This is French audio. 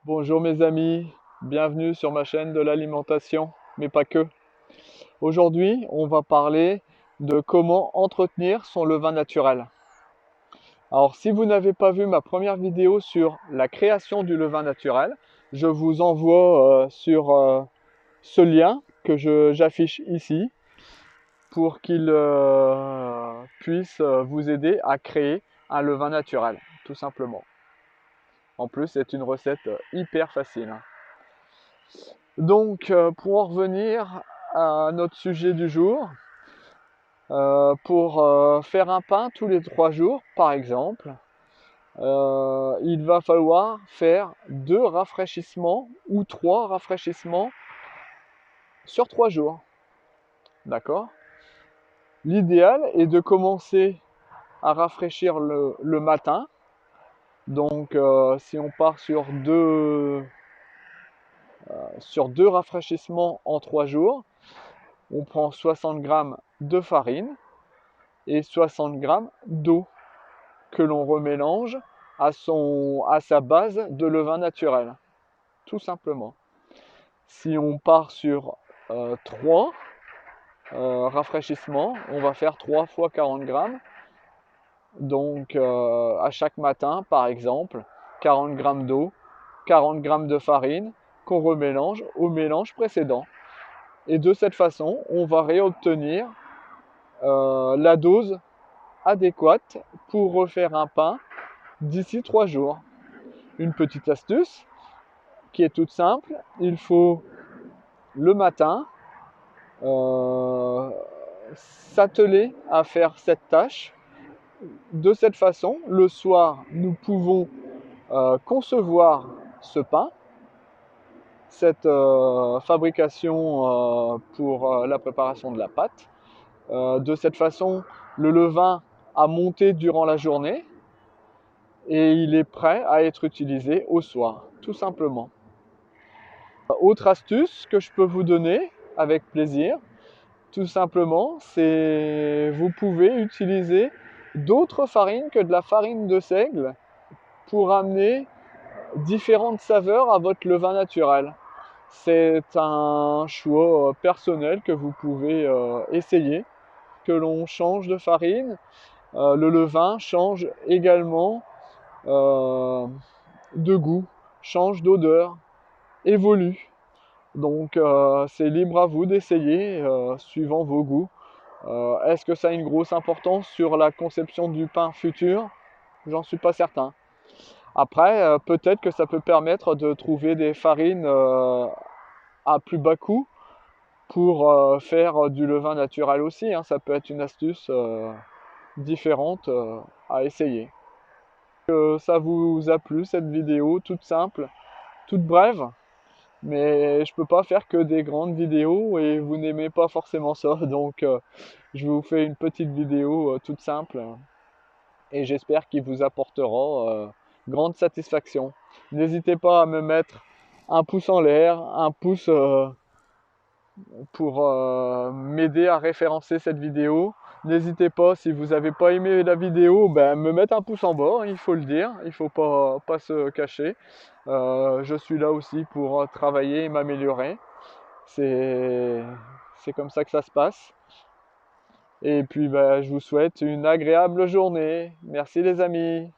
Bonjour mes amis, bienvenue sur ma chaîne de l'alimentation, mais pas que. Aujourd'hui, on va parler de comment entretenir son levain naturel. Alors si vous n'avez pas vu ma première vidéo sur la création du levain naturel, je vous envoie sur ce lien que j'affiche ici pour qu'il puisse vous aider à créer un levain naturel, tout simplement. En plus, c'est une recette hyper facile. Donc, pour en revenir à notre sujet du jour, pour faire un pain tous les 3 jours, par exemple, il va falloir faire 2 rafraîchissements ou 3 rafraîchissements sur 3 jours. D'accord? L'idéal est de commencer à rafraîchir le matin. Donc, si on part sur deux rafraîchissements en 3 jours, on prend 60 g de farine et 60 g d'eau que l'on remélange à sa base de levain naturel, tout simplement. Si on part sur 3 rafraîchissements, on va faire 3 fois 40 g. Donc à chaque matin, par exemple, 40 g d'eau, 40 g de farine qu'on remélange au mélange précédent. Et de cette façon, on va réobtenir la dose adéquate pour refaire un pain d'ici 3 jours. Une petite astuce qui est toute simple, il faut le matin s'atteler à faire cette tâche. De cette façon, le soir, nous pouvons concevoir ce pain, cette fabrication pour la préparation de la pâte. De cette façon, le levain a monté durant la journée et il est prêt à être utilisé au soir, tout simplement. Autre astuce que je peux vous donner avec plaisir, tout simplement, c'est vous pouvez utiliser d'autres farines que de la farine de seigle pour amener différentes saveurs à votre levain naturel. C'est un choix personnel que vous pouvez essayer, que l'on change de farine. Le levain change également de goût, change d'odeur, évolue. Donc c'est libre à vous d'essayer suivant vos goûts. Est-ce que ça a une grosse importance sur la conception du pain futur? J'en suis pas certain. Après, peut-être que ça peut permettre de trouver des farines à plus bas coût pour faire du levain naturel aussi, hein. Ça peut être une astuce différente à essayer. Ça vous a plu cette vidéo toute simple, toute brève, mais je peux pas faire que des grandes vidéos et vous n'aimez pas forcément ça, donc je vous fais une petite vidéo toute simple et j'espère qu'il vous apportera grande satisfaction. N'hésitez pas à me mettre un pouce en l'air, un pouce pour m'aider à référencer cette vidéo. N'hésitez pas, si vous n'avez pas aimé la vidéo, me mettre un pouce en bas, il faut le dire, il ne faut pas se cacher. Je suis là aussi pour travailler et m'améliorer. C'est comme ça que ça se passe. Et puis je vous souhaite une agréable journée. Merci les amis.